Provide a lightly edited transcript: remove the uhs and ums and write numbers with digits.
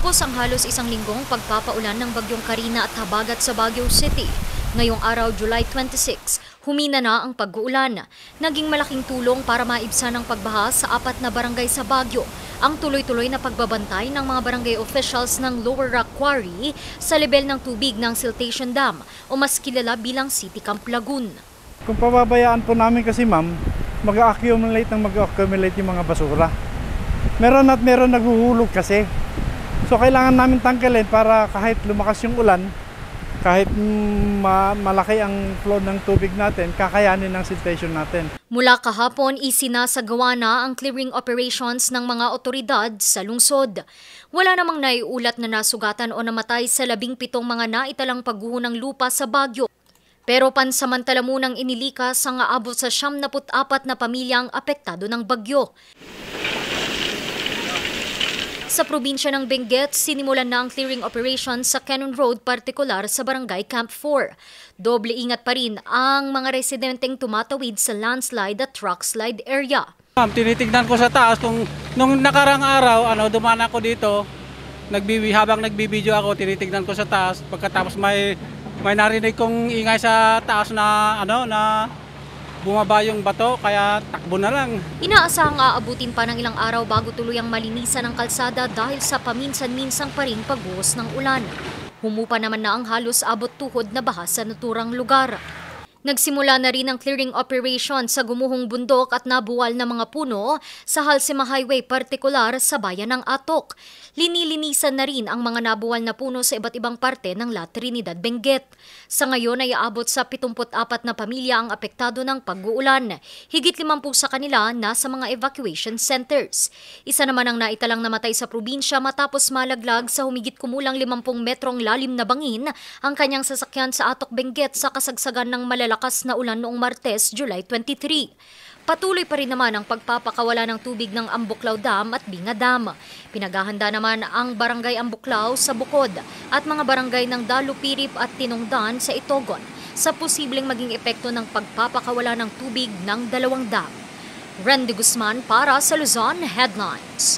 Matapos ang halos isang linggong pagpapaulan ng Bagyong Karina at habagat sa Baguio City, ngayong araw July 26, humina na ang pag-uulan. Naging malaking tulong para maibsan ang pagbaha sa 4 na barangay sa Baguio ang tuloy-tuloy na pagbabantay ng mga barangay officials ng Lower Rock Quarry sa level ng tubig ng Siltation Dam o mas kilala bilang City Camp Lagoon. Kung pababayaan po namin kasi ma'am, mag-accumulate yung mga basura. Meron naghuhulog kasi. So kailangan namin tanggalin para kahit lumakas yung ulan, kahit malaki ang flow ng tubig natin, kakayanin ng siltation natin. Mula kahapon, isinasagawa na ang clearing operations ng mga otoridad sa lungsod. Wala namang naiulat na nasugatan o namatay sa 17 mga naitalang pagguho ng lupa sa Baguio. Pero pansamantala munang inilikas ang aabot sa 74 na pamilyang apektado ng bagyo. Sa probinsya ng Benguet, sinimulan na ang clearing operation sa Cannon Road, partikular sa Barangay Camp 4. Doble ingat pa rin ang mga residenteng tumatawid sa landslide at rock slide area. Tinitignan ko sa taas kung nung nakarang araw, dumaan ako dito, habang nagbibideo ako, tinitignan ko sa taas. Pagkatapos may narinig kong ingay sa taas na bumaba yung bato, kaya takbo na lang. Inaasahang aabutin pa ng ilang araw bago tuluyang malinisan ang kalsada dahil sa paminsan-minsang pa rin pagbuhos ng ulan. Humupa naman na ang halos abot tuhod na baha sa naturang lugar. Nagsimula na rin ang clearing operation sa gumuhong bundok at nabuwal na mga puno sa Halsema Highway, partikular sa bayan ng Atok. Linilinisan na rin ang mga nabuwal na puno sa iba't ibang parte ng La Trinidad, Benguet. Sa ngayon ay aabot sa 74 na pamilya ang apektado ng pag-uulan. Higit 50 sa kanila nasa mga evacuation centers. Isa naman ang naitalang namatay sa probinsya matapos malaglag sa humigit kumulang 50 metrong lalim na bangin ang kanyang sasakyan sa Atok, Benguet sa kasagsagan ng malalakas na ulan noong Martes, July 23. Patuloy pa rin naman ang pagpapakawala ng tubig ng Ambuklaw Dam at Binga Dam. Pinaghahanda naman ang Barangay Ambuklaw sa Bukod at mga barangay ng Dalupirip at Tinongdan sa Itogon sa posibleng maging epekto ng pagpapakawala ng tubig ng dalawang dam. Randy Guzman para sa Luzon Headlines.